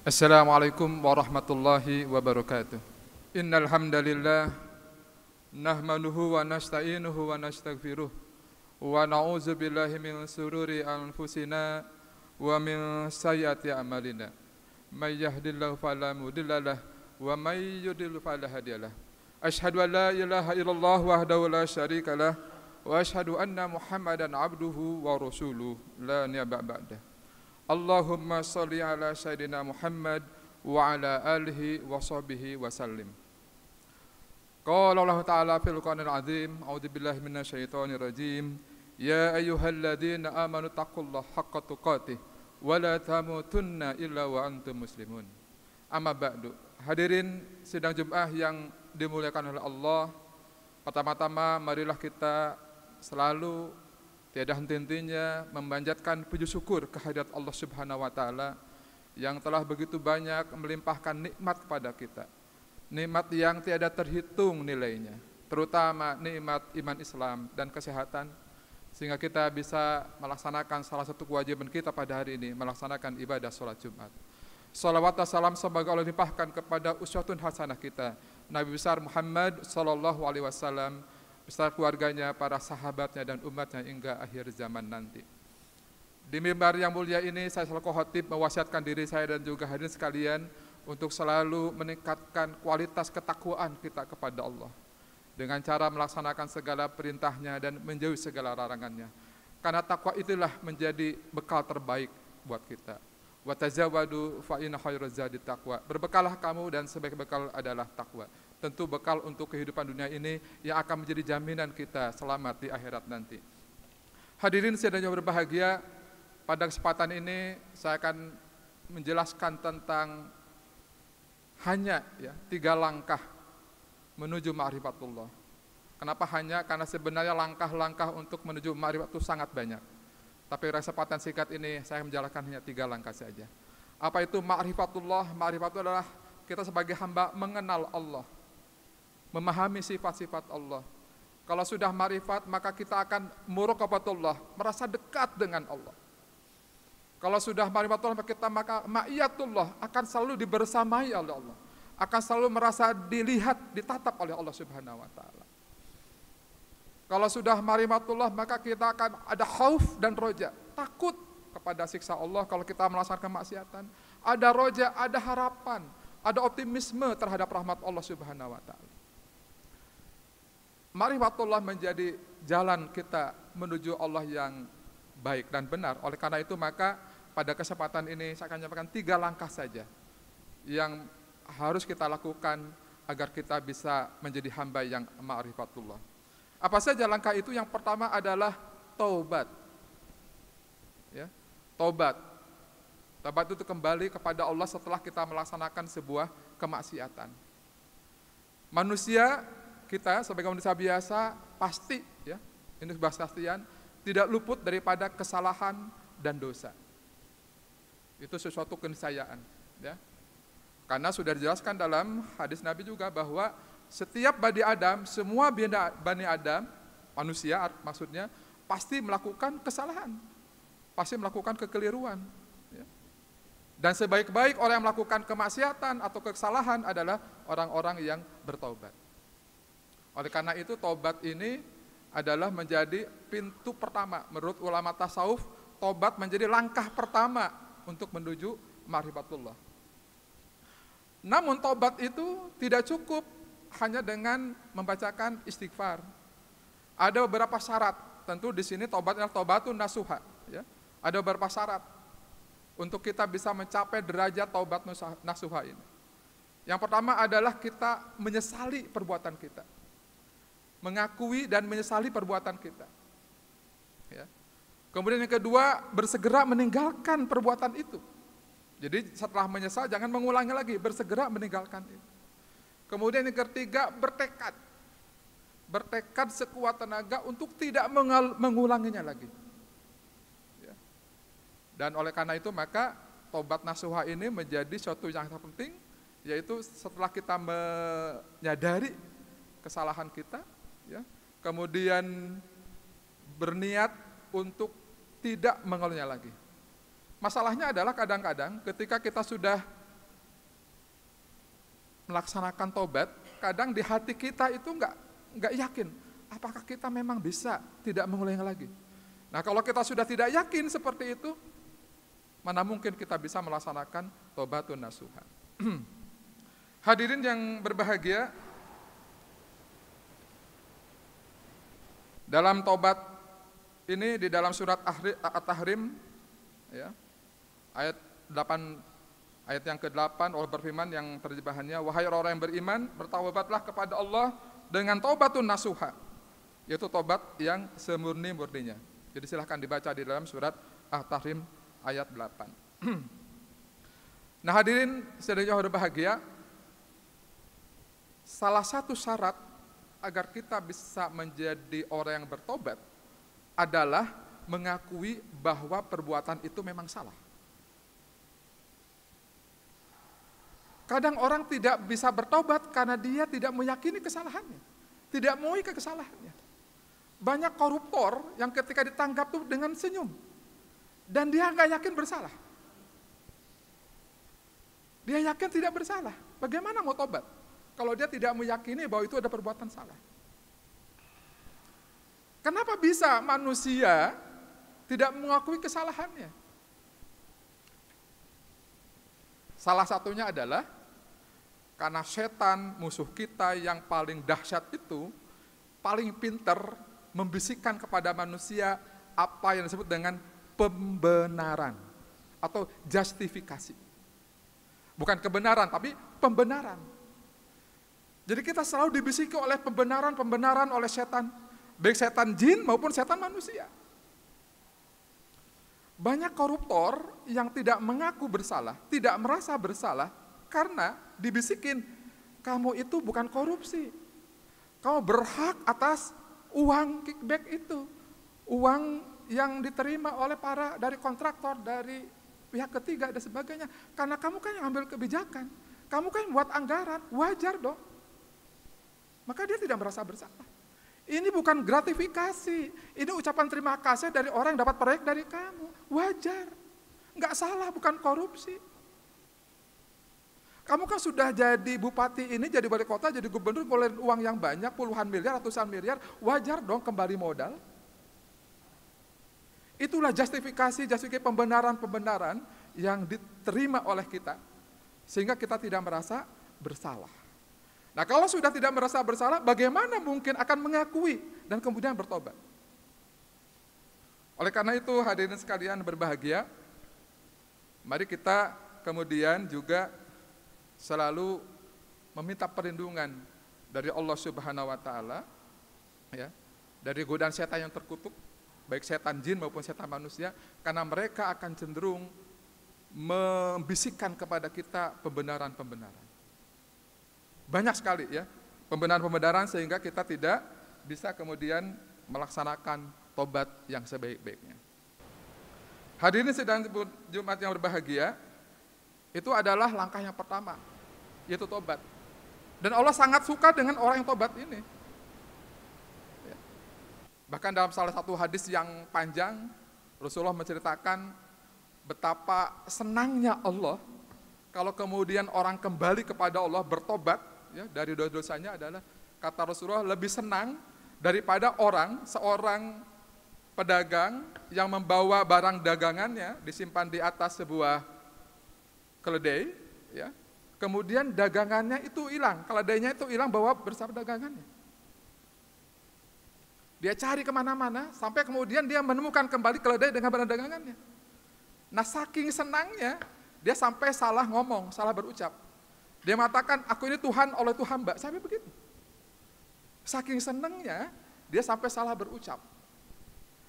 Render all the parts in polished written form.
Assalamualaikum warahmatullahi wabarakatuh. Innal hamdalillah nahmaduhu wa nasta'inuhu wa nastaghfiruh wa na'udzu billahi min sururi anfusina wa min sayyiati a'malina. May yahdihillahu fala mudhillalah wa may yudhlil fala hadiyalah. Asyhadu an la ilaha illallah wahdahu la syarikalah wa asyhadu anna Muhammadan abduhu wa rasuluh la nabiyya ba'dah. Allahumma salli ala Sayyidina Muhammad wa ala alihi wa sahbihi wa sallim. Qala Allah Ta'ala fil Qur'anil Azim, a'udzu billahi minasyaitonir rajim. Ya ayyuhalladzina amanu taqullaha haqqa tuqatih wa la tamutunna illa wa antum muslimun. Amma ba'du. Hadirin sidang Jumat yang dimuliakan oleh Allah, pertama-tama marilah kita selalu tiada henti-hentinya memanjatkan puji syukur kehadirat Allah Subhanahu wa taala yang telah begitu banyak melimpahkan nikmat kepada kita. Nikmat yang tiada terhitung nilainya, terutama nikmat iman Islam dan kesehatan, sehingga kita bisa melaksanakan salah satu kewajiban kita pada hari ini, melaksanakan ibadah sholat Jumat. Salawat dan salam semoga Allah limpahkan kepada uswatun hasanah kita, Nabi besar Muhammad sallallahu alaihi wasallam, beserta keluarganya, para sahabatnya dan umatnya hingga akhir zaman nanti. Di mimbar yang mulia ini saya selaku khotib mewasiatkan diri saya dan juga hadirin sekalian untuk selalu meningkatkan kualitas ketakwaan kita kepada Allah dengan cara melaksanakan segala perintahnya dan menjauhi segala larangannya. Karena takwa itulah menjadi bekal terbaik buat kita. Wa tazawwadu fa inna khairaz zadi taqwa. Berbekalah kamu dan sebaik bekal adalah takwa. Tentu bekal untuk kehidupan dunia ini yang akan menjadi jaminan kita selamat di akhirat nanti. Hadirin sedang berbahagia, pada kesempatan ini saya akan menjelaskan tentang hanya 3 langkah menuju ma'rifatullah. Kenapa hanya? Karena sebenarnya langkah-langkah untuk menuju ma'rifat itu sangat banyak. Tapi kesempatan singkat ini saya menjelaskan hanya 3 langkah saja. Apa itu ma'rifatullah? Ma'rifat itu adalah kita sebagai hamba mengenal Allah, memahami sifat-sifat Allah. Kalau sudah ma'rifat, maka kita akan muraqabatullah, merasa dekat dengan Allah. Kalau sudah ma'rifatullah, maka ma'iyatullah akan selalu dibersamai oleh Allah, akan selalu merasa dilihat, ditatap oleh Allah Subhanahu wa taala. Kalau sudah ma'rifatullah, maka kita akan ada khauf dan roja, takut kepada siksa Allah kalau kita melaksanakan kemaksiatan. Ada roja, ada harapan, ada optimisme terhadap rahmat Allah Subhanahu wa taala. Ma'rifatullah menjadi jalan kita menuju Allah yang baik dan benar. Oleh karena itu maka pada kesempatan ini saya akan menyampaikan 3 langkah saja yang harus kita lakukan agar kita bisa menjadi hamba yang ma'rifatullah. Apa saja langkah itu? Yang pertama adalah taubat. Ya, taubat. Taubat itu kembali kepada Allah setelah kita melaksanakan sebuah kemaksiatan. Manusia kita sebagai manusia biasa pasti, ini kepastian, tidak luput daripada kesalahan dan dosa. Itu sesuatu keniscayaan, ya. Karena sudah dijelaskan dalam hadis Nabi juga bahwa setiap bani Adam, semua bani Adam, manusia maksudnya, pasti melakukan kesalahan, pasti melakukan kekeliruan. Ya. Dan sebaik-baik orang yang melakukan kemaksiatan atau kesalahan adalah orang-orang yang bertaubat. Oleh karena itu taubat ini adalah menjadi pintu pertama. Menurut ulama tasawuf, taubat menjadi langkah pertama untuk menuju ma'rifatullah. Namun taubat itu tidak cukup hanya dengan membacakan istighfar. Ada beberapa syarat. Tentu di sini taubat adalah taubatun nasuha, ya. Ada beberapa syarat untuk kita bisa mencapai derajat taubat nasuha ini. Yang pertama adalah kita menyesali perbuatan kita. Mengakui dan menyesali perbuatan kita. Ya. Kemudian yang kedua, bersegera meninggalkan perbuatan itu. Jadi setelah menyesal jangan mengulangi lagi, bersegera meninggalkan itu. Kemudian yang ketiga, bertekad. Bertekad sekuat tenaga untuk tidak mengulanginya lagi. Ya. Dan oleh karena itu maka taubat nasuha ini menjadi suatu yang sangat penting, yaitu setelah kita menyadari kesalahan kita, ya, kemudian berniat untuk tidak mengulanginya lagi. Masalahnya adalah kadang-kadang ketika kita sudah melaksanakan tobat, kadang di hati kita itu nggak yakin, apakah kita memang bisa tidak mengulangi lagi. Nah, kalau kita sudah tidak yakin seperti itu, mana mungkin kita bisa melaksanakan tobatun nasuha. Hadirin yang berbahagia, dalam tobat ini di dalam surat At-Tahrim, ya, ayat 8, ayat yang ke-8, Allah berfirman yang terjemahannya, wahai orang yang beriman, bertaubatlah kepada Allah dengan taubatun nasuha, yaitu tobat yang semurni-murninya. Jadi silahkan dibaca di dalam surat At-Tahrim ayat 8. Nah, hadirin sedaya berbahagia, salah satu syarat agar kita bisa menjadi orang yang bertobat adalah mengakui bahwa perbuatan itu memang salah. Kadang orang tidak bisa bertobat karena dia tidak meyakini kesalahannya, tidak mengakui kesalahannya. Banyak koruptor yang ketika ditangkap tuh dengan senyum, dan dia nggak yakin bersalah. Dia yakin tidak bersalah. Bagaimana mau tobat kalau dia tidak meyakini bahwa itu ada perbuatan salah? Kenapa bisa manusia tidak mengakui kesalahannya? Salah satunya adalah karena setan, musuh kita yang paling dahsyat itu, paling pinter membisikkan kepada manusia apa yang disebut dengan pembenaran atau justifikasi. Bukan kebenaran, tapi pembenaran. Jadi kita selalu dibisiki oleh pembenaran oleh setan, baik setan jin maupun setan manusia. Banyak koruptor yang tidak mengaku bersalah, tidak merasa bersalah, karena dibisikin, kamu itu bukan korupsi. Kamu berhak atas uang kickback itu. Uang yang diterima oleh dari kontraktor, dari pihak ketiga dan sebagainya. Karena kamu kan yang ambil kebijakan. Kamu kan buat anggaran, wajar dong. Maka dia tidak merasa bersalah. Ini bukan gratifikasi. Ini ucapan terima kasih dari orang yang dapat proyek dari kamu. Wajar. Nggak salah, bukan korupsi. Kamu kan sudah jadi bupati ini, jadi wali kota, jadi gubernur, ngeluarin uang yang banyak, puluhan miliar, ratusan miliar, wajar dong kembali modal. Itulah justifikasi pembenaran yang diterima oleh kita, sehingga kita tidak merasa bersalah. Nah, kalau sudah tidak merasa bersalah, bagaimana mungkin akan mengakui dan kemudian bertobat? Oleh karena itu, hadirin sekalian berbahagia, mari kita kemudian juga selalu meminta perlindungan dari Allah Subhanahu wa taala, ya, dari godaan setan yang terkutuk, baik setan jin maupun setan manusia, karena mereka akan cenderung membisikkan kepada kita pembenaran-pembenaran. Banyak sekali ya, pembenaran-pembenaran sehingga kita tidak bisa kemudian melaksanakan tobat yang sebaik-baiknya. Hadirin sidang Jumat yang berbahagia, itu adalah langkah yang pertama, yaitu tobat. Dan Allah sangat suka dengan orang yang tobat ini. Ya. Bahkan dalam salah satu hadis yang panjang, Rasulullah menceritakan betapa senangnya Allah kalau kemudian orang kembali kepada Allah bertobat, ya, dari dosa-dosanya adalah, kata Rasulullah, lebih senang daripada seorang pedagang yang membawa barang dagangannya disimpan di atas sebuah keledai, ya. Kemudian dagangannya itu hilang, keledainya itu hilang bawa bersama dagangannya. Dia cari kemana-mana sampai kemudian dia menemukan kembali keledai dengan barang dagangannya. Nah, saking senangnya dia sampai salah ngomong, salah berucap. Dia mengatakan, aku ini Tuhan oleh Tuhan Mbak, sampai begitu. Saking senangnya dia sampai salah berucap.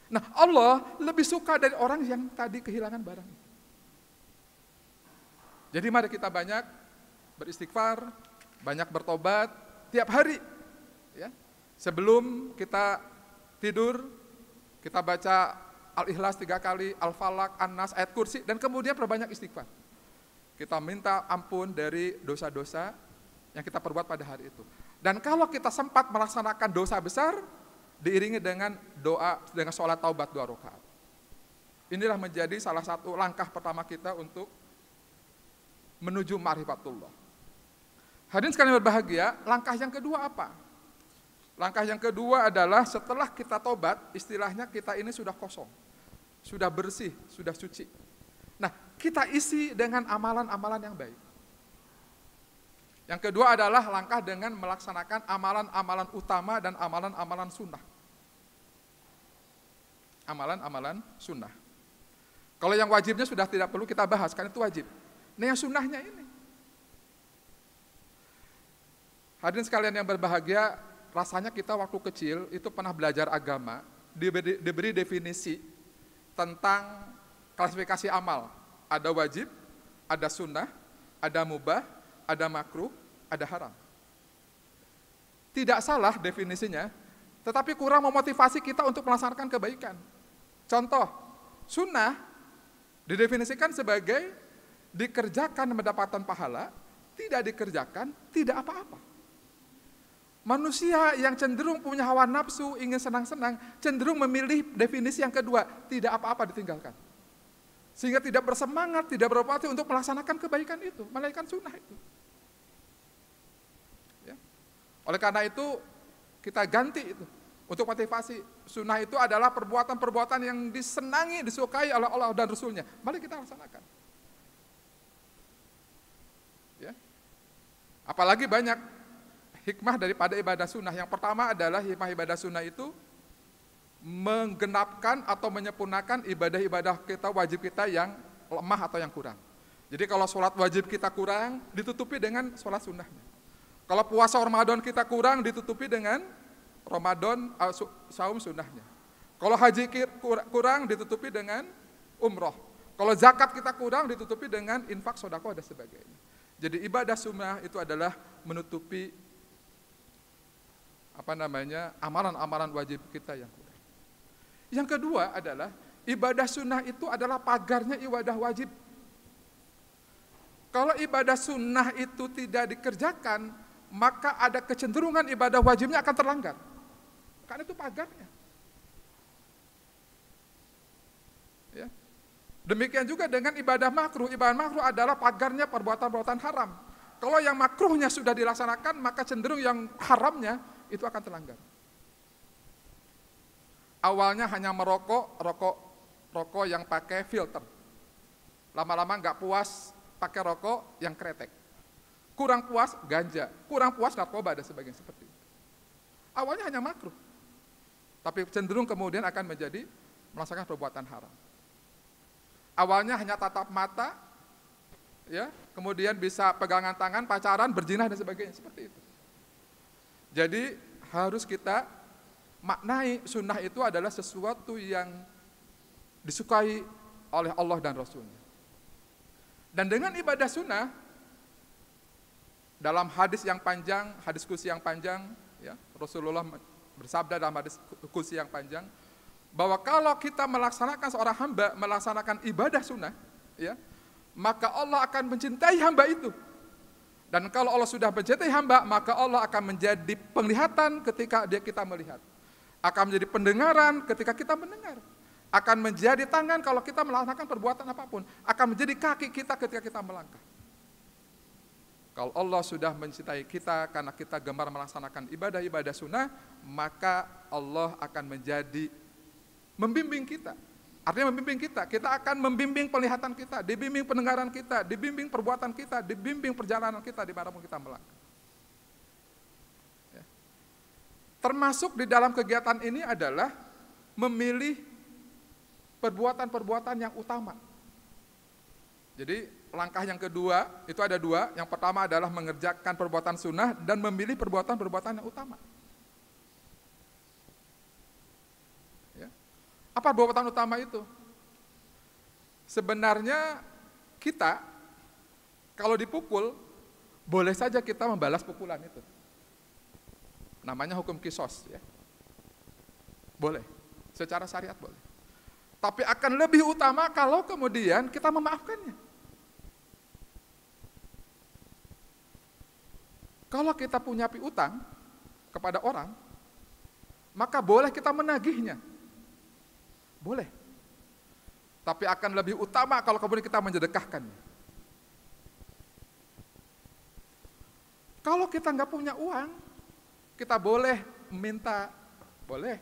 Nah, Allah lebih suka dari orang yang tadi kehilangan barang. Jadi mari kita banyak beristighfar, banyak bertobat tiap hari. Ya. Sebelum kita tidur, kita baca Al-Ikhlas 3 kali, Al-Falaq, An-Nas, ayat kursi, dan kemudian perbanyak istighfar. Kita minta ampun dari dosa-dosa yang kita perbuat pada hari itu. Dan kalau kita sempat melaksanakan dosa besar, diiringi dengan doa, dengan sholat taubat 2 rakaat. Inilah menjadi salah satu langkah pertama kita untuk menuju ma'rifatullah. Hadirin sekalian berbahagia, langkah yang kedua apa? Langkah yang kedua adalah setelah kita tobat, istilahnya kita ini sudah kosong, sudah bersih, sudah suci. Nah, kita isi dengan amalan-amalan yang baik. Yang kedua adalah langkah dengan melaksanakan amalan-amalan utama dan amalan-amalan sunnah. Amalan-amalan sunnah. Kalau yang wajibnya sudah tidak perlu kita bahas, karena itu wajib. Nah, yang sunnahnya ini. Hadirin sekalian yang berbahagia, rasanya kita waktu kecil itu pernah belajar agama, diberi definisi tentang klasifikasi amal. Ada wajib, ada sunnah, ada mubah, ada makruh, ada haram. Tidak salah definisinya, tetapi kurang memotivasi kita untuk melaksanakan kebaikan. Contoh, sunnah didefinisikan sebagai dikerjakan mendapatkan pahala, tidak dikerjakan tidak apa-apa. Manusia yang cenderung punya hawa nafsu, ingin senang-senang, cenderung memilih definisi yang kedua, tidak apa-apa ditinggalkan. Sehingga tidak bersemangat, tidak berupaya untuk melaksanakan kebaikan itu, melainkan sunnah itu. Ya. Oleh karena itu, kita ganti itu. Untuk motivasi, sunnah itu adalah perbuatan-perbuatan yang disenangi, disukai oleh Allah dan Rasulnya. Mari kita laksanakan. Ya. Apalagi banyak hikmah daripada ibadah sunnah. Yang pertama adalah hikmah ibadah sunnah itu menggenapkan atau menyempurnakan ibadah-ibadah kita, wajib kita yang lemah atau yang kurang. Jadi kalau sholat wajib kita kurang, ditutupi dengan sholat sunnahnya. Kalau puasa Ramadan kita kurang, ditutupi dengan Ramadan saum sunnahnya. Kalau haji kurang, ditutupi dengan umroh. Kalau zakat kita kurang, ditutupi dengan infak, sedekah dan sebagainya. Jadi ibadah sunnah itu adalah menutupi amalan-amalan wajib kita yang kurang. Yang kedua adalah ibadah sunnah itu adalah pagarnya ibadah wajib. Kalau ibadah sunnah itu tidak dikerjakan, maka ada kecenderungan ibadah wajibnya akan terlanggar. Karena itu pagarnya. Ya. Demikian juga dengan ibadah makruh. Ibadah makruh adalah pagarnya perbuatan-perbuatan haram. Kalau yang makruhnya sudah dilaksanakan, maka cenderung yang haramnya itu akan terlanggar. Awalnya hanya merokok, rokok yang pakai filter. Lama-lama nggak puas pakai rokok yang kretek. Kurang puas ganja, kurang puas narkoba dan sebagainya seperti itu. Awalnya hanya makruh, tapi cenderung kemudian akan menjadi melaksanakan perbuatan haram. Awalnya hanya tatap mata, ya, kemudian bisa pegangan tangan, pacaran, berzina dan sebagainya seperti itu. Jadi harus kita maknai sunnah itu adalah sesuatu yang disukai oleh Allah dan Rasulnya. Dan dengan ibadah sunnah, dalam hadis yang panjang, hadis qudsi yang panjang, ya, Rasulullah bersabda dalam hadis qudsi yang panjang, bahwa kalau kita melaksanakan seorang hamba, melaksanakan ibadah sunnah, ya, maka Allah akan mencintai hamba itu. Dan kalau Allah sudah mencintai hamba, maka Allah akan menjadi penglihatan ketika kita melihat. Akan menjadi pendengaran ketika kita mendengar. Akan menjadi tangan kalau kita melaksanakan perbuatan apapun. Akan menjadi kaki kita ketika kita melangkah. Kalau Allah sudah mencintai kita karena kita gemar melaksanakan ibadah-ibadah sunnah, maka Allah akan menjadi membimbing kita. Artinya membimbing kita akan membimbing penglihatan kita, dibimbing pendengaran kita, dibimbing perbuatan kita, dibimbing perjalanan kita dimanapun kita melangkah. Ya. Termasuk di dalam kegiatan ini adalah memilih perbuatan-perbuatan yang utama. Jadi langkah yang kedua itu ada dua. Yang pertama adalah mengerjakan perbuatan sunnah dan memilih perbuatan-perbuatan yang utama. Apa perbuatan utama itu? Sebenarnya kita, kalau dipukul, boleh saja kita membalas pukulan itu. Namanya hukum kisos. Ya. Boleh, secara syariat boleh. Tapi akan lebih utama kalau kemudian kita memaafkannya. Kalau kita punya piutang kepada orang, maka boleh kita menagihnya. Boleh. Tapi akan lebih utama kalau kemudian kita mensedekahkannya. Kalau kita nggak punya uang, kita boleh minta, boleh,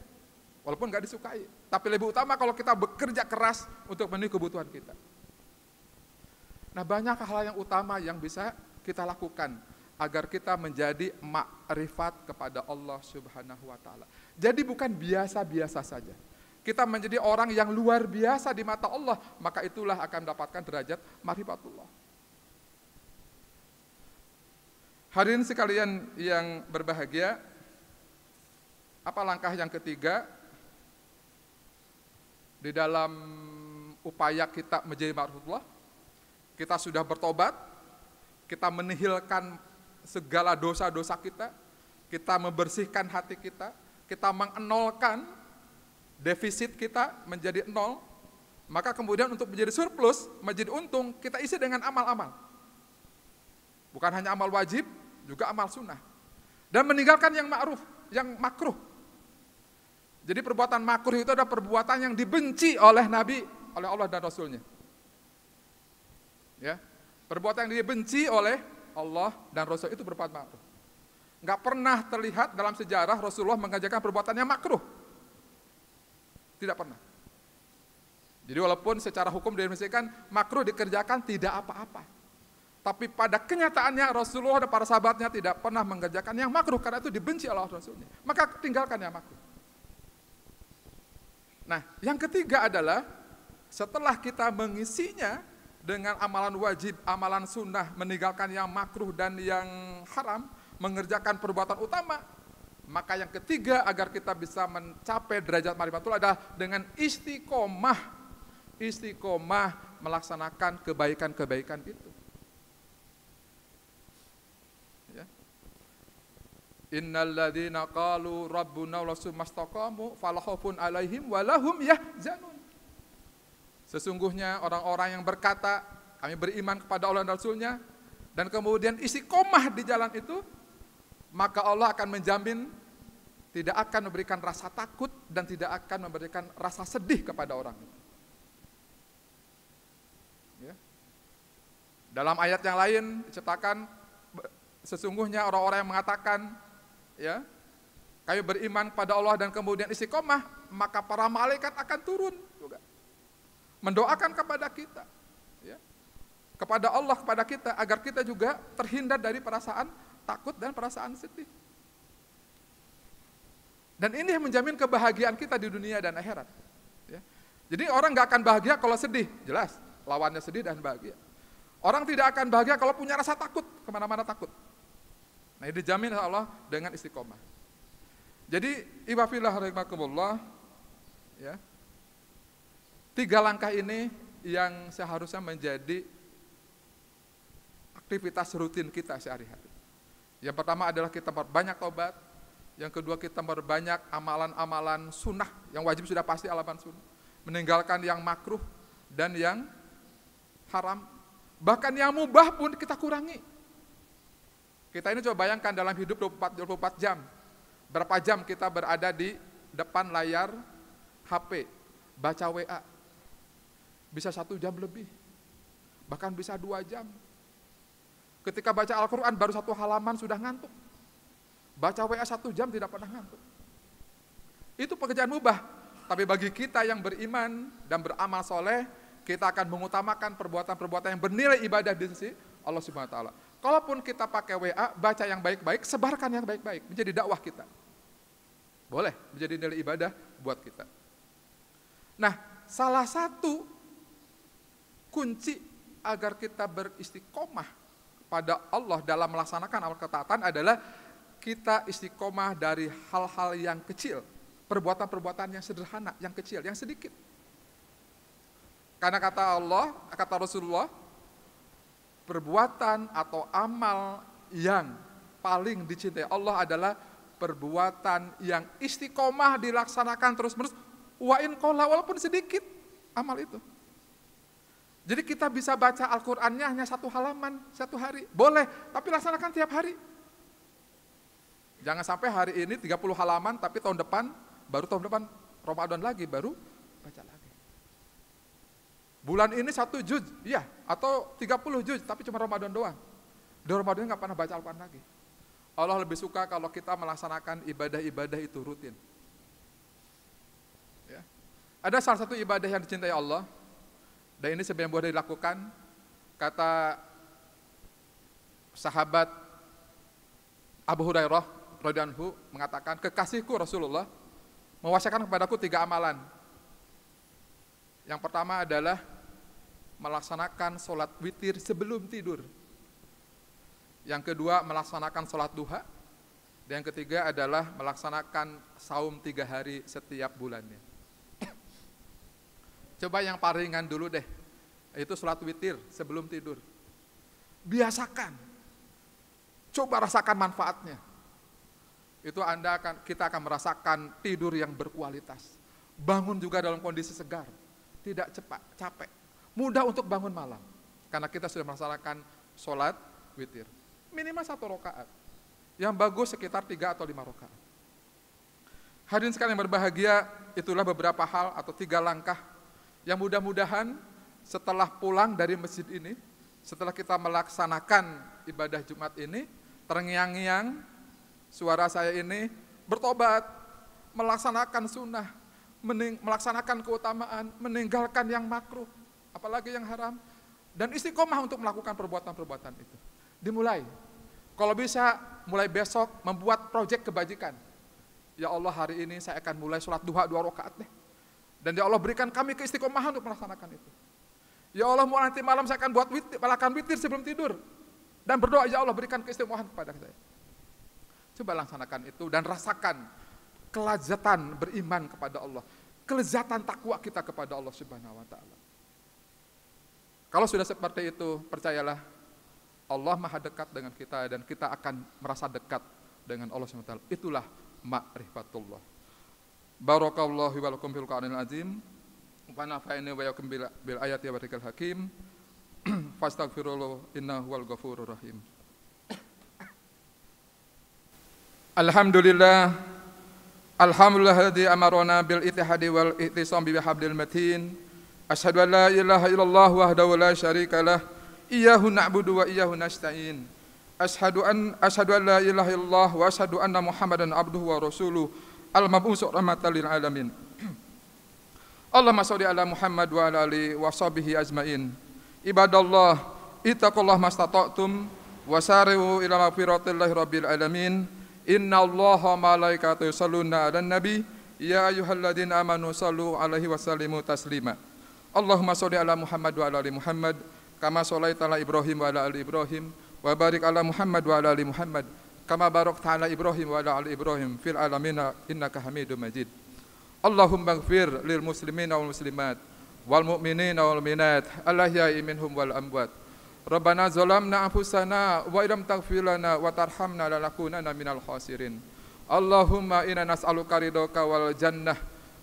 walaupun nggak disukai. Tapi lebih utama kalau kita bekerja keras untuk memenuhi kebutuhan kita. Nah, banyak hal yang utama yang bisa kita lakukan agar kita menjadi makrifat kepada Allah Subhanahu wa taala. Jadi bukan biasa-biasa saja. Kita menjadi orang yang luar biasa di mata Allah, maka itulah akan mendapatkan derajat ma'rifatullah. Hadirin sekalian yang berbahagia, apa langkah yang ketiga di dalam upaya kita menjadi ma'rifatullah? Kita sudah bertobat, kita menihilkan segala dosa-dosa kita membersihkan hati kita mengenolkan defisit kita menjadi nol, maka kemudian untuk menjadi surplus, menjadi untung, kita isi dengan amal-amal. Bukan hanya amal wajib, juga amal sunnah. Dan meninggalkan yang ma'ruf, yang makruh. Jadi perbuatan makruh itu adalah perbuatan yang dibenci oleh Nabi, oleh Allah dan Rasulnya. Ya, perbuatan yang dibenci oleh Allah dan Rasul itu berbuat makruh. Enggak pernah terlihat dalam sejarah Rasulullah mengajarkan perbuatan yang makruh. Tidak pernah. Jadi walaupun secara hukum didefinisikan makruh dikerjakan tidak apa-apa. Tapi pada kenyataannya Rasulullah dan para sahabatnya tidak pernah mengerjakan yang makruh karena itu dibenci oleh Allah Rasulnya. Maka tinggalkan yang makruh. Nah, yang ketiga adalah setelah kita mengisinya dengan amalan wajib, amalan sunnah, meninggalkan yang makruh dan yang haram, mengerjakan perbuatan utama, maka yang ketiga agar kita bisa mencapai derajat ma'rifatullah adalah dengan istiqomah melaksanakan kebaikan-kebaikan itu. Ya. Innal ladzina qalu rabbuna wa sumastaqamu fala khaufun alaihim wa lahum yahzanun. Sesungguhnya orang-orang yang berkata, kami beriman kepada Allah dan Rasulnya, dan kemudian istiqomah di jalan itu, maka Allah akan menjamin tidak akan memberikan rasa takut dan tidak akan memberikan rasa sedih kepada orang itu. Ya. Dalam ayat yang lain diciptakan, sesungguhnya orang-orang yang mengatakan, ya, kami beriman kepada Allah dan kemudian istiqomah, maka para malaikat akan turun juga. Mendoakan kepada kita, ya, kepada Allah, kepada kita, agar kita juga terhindar dari perasaan takut dan perasaan sedih. Dan ini yang menjamin kebahagiaan kita di dunia dan akhirat. Ya. Jadi orang nggak akan bahagia kalau sedih, jelas, lawannya sedih dan bahagia. Orang tidak akan bahagia kalau punya rasa takut, kemana-mana takut. Nah, ini dijamin oleh Allah dengan istiqomah. Jadi, ibafillah rahimakumullah, ya. 3 langkah ini yang seharusnya menjadi aktivitas rutin kita sehari-hari. Yang pertama adalah kita berbanyak tobat. Yang kedua kita berbanyak amalan-amalan sunnah, yang wajib sudah pasti amalan sunnah. Meninggalkan yang makruh dan yang haram. Bahkan yang mubah pun kita kurangi. Kita ini coba bayangkan dalam hidup 24 jam. Berapa jam kita berada di depan layar HP, baca WA. Bisa 1 jam lebih, bahkan bisa 2 jam. Ketika baca Al-Quran baru 1 halaman sudah ngantuk. Baca WA 1 jam tidak pernah ngantuk. Itu pekerjaan mubah. Tapi bagi kita yang beriman dan beramal soleh, kita akan mengutamakan perbuatan-perbuatan yang bernilai ibadah di sisi Allah Subhanahu wa taala. Kalaupun kita pakai WA, baca yang baik-baik, sebarkan yang baik-baik, menjadi dakwah kita. Boleh menjadi nilai ibadah buat kita. Nah, salah satu kunci agar kita beristiqomah pada Allah dalam melaksanakan amal ketaatan adalah kita istiqomah dari hal-hal yang kecil, perbuatan-perbuatan yang sederhana, yang kecil, yang sedikit. Karena kata Allah, kata Rasulullah, perbuatan atau amal yang paling dicintai Allah adalah perbuatan yang istiqomah dilaksanakan terus-menerus, wa in qalla, walaupun sedikit amal itu. Jadi kita bisa baca Al-Qur'annya hanya 1 halaman, 1 hari, boleh, tapi laksanakan tiap hari. Jangan sampai hari ini 30 halaman, tapi tahun depan Ramadan lagi, baru baca lagi. Bulan ini 1 juz, iya, atau 30 juz, tapi cuma Ramadan doang. Di Ramadan nggak pernah baca Al-Quran lagi. Allah lebih suka kalau kita melaksanakan ibadah-ibadah itu rutin. Ya. Ada salah satu ibadah yang dicintai Allah, dan ini sebenarnya boleh dilakukan. Kata sahabat Abu Hurairah radhiyallahu anhu mengatakan, kekasihku Rasulullah mewasiatkan kepadaku 3 amalan. Yang pertama adalah melaksanakan sholat witir sebelum tidur. Yang kedua melaksanakan sholat duha. Dan yang ketiga adalah melaksanakan saum 3 hari setiap bulannya. Coba yang paling ringan dulu deh, itu sholat witir sebelum tidur. Biasakan, coba rasakan manfaatnya. Itu kita akan merasakan tidur yang berkualitas. Bangun juga dalam kondisi segar, tidak capek, mudah untuk bangun malam. Karena kita sudah melaksanakan sholat witir. Minimal 1 rakaat. Yang bagus sekitar 3 atau 5 rakaat. Hadirin sekalian yang berbahagia, itulah beberapa hal atau 3 langkah yang mudah-mudahan setelah pulang dari masjid ini, setelah kita melaksanakan ibadah Jumat ini, terngiang-ngiang suara saya ini, bertobat, melaksanakan sunnah, melaksanakan keutamaan, meninggalkan yang makruh, apalagi yang haram, dan istiqomah untuk melakukan perbuatan-perbuatan itu. Dimulai, kalau bisa mulai besok membuat proyek kebajikan. Ya Allah, hari ini saya akan mulai sholat duha 2 rakaat deh. Dan ya Allah berikan kami keistiqomahan untuk melaksanakan itu. Ya Allah, mau nanti malam saya akan melakukan witir sebelum tidur. Dan berdoa, ya Allah berikan keistiqomahan kepada saya. Coba laksanakan itu dan rasakan kelezatan beriman kepada Allah. Kelezatan takwa kita kepada Allah Subhanahu wa ta'ala. Kalau sudah seperti itu, percayalah, Allah maha dekat dengan kita dan kita akan merasa dekat dengan Allah Subhanahu wa ta'ala. Itulah ma'rifatullah. Barakallahu wa lakum fil Qur'anil azim. Wa nafa'ani wa yakum bil ayati wa barakal hakim. Fastaghfirullah innahu wal ghafurur rahim. Alhamdulillah. Alhamdulillah alladzi amarna bil ittihadi wal ihtisam bi hablil matin. Asyhadu an la ilaha illallah wahdahu la syarikalah. Iyyahu na'budu wa iyyahu nasta'in. Asyhadu an la ilaha illallah wa asyhadu anna Muhammadan abduhu wa rasuluh al-mab'us rahmatan lil alamin. Allahumma shalli ala Muhammad wa ala alihi wa sahbihi ajmain. Ibadallah, ittaqullaha mastata'tum wa sari'u ila magfiratillahi rabbil alamin. Innallaha wa malaikatahu yusholluna 'alan nabi ya ayyuhalladzina amanu shallu 'alaihi wa sallimu taslima. Allahumma shalli ala Muhammad wa ala ali Muhammad kama shallaita ala Ibrahim wa ala ali Ibrahim wa barik ala Muhammad wa ala ali Muhammad kama barakta ala Ibrahim wa ala ali Ibrahim fil alamin innaka Hamidum Majid. Allahumma ighfir lil muslimina wal muslimat wal mu'minina wal mu'minat al-ahya'i minhum wal amwat. Rabbana zalamna anfusana wa illam taghfir lana wa tarhamna lanakunanna minal khasirin. Allahumma inna nas'aluka ridhaka wal jannah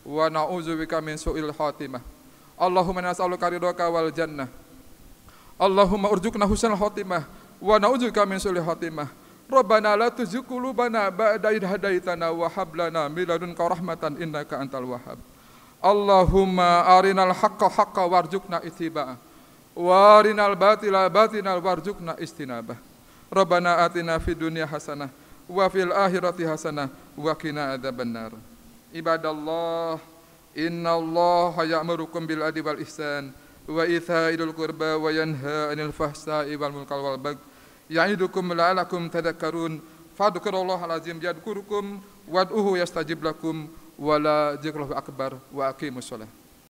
wa na'udzubika min su'il khatimah. Allahumma nas'aluka ridhaka wal jannah. Allahumma urzuqna husnal khatimah wa na'udzubika min su'il khatimah. Rabbana la tuzigh qulubana ba'da idh hadaitana wa hab lana min ladunka rahmatan innaka antal wahhab. Allahumma arinal haqqa haqqan warzuqna ittiba'ah wa arinal batila batilan warzuqna istinabah. Rabbana atina fid dunya hasanah wa fil akhirati hasanah wa qina adzabannar. Ibadallah, innallaha ya'murukum bil adli wal ihsan wa itsa'il qurba wa yanha 'anil fahsya'i wal munkari wal baghi ya'idukum la'allakum tadhakkarun. Fadhkurullahal azim yadhkurukum wad'uhu yastajib lakum wa la dzikruhu akbar wa aqimus shalah.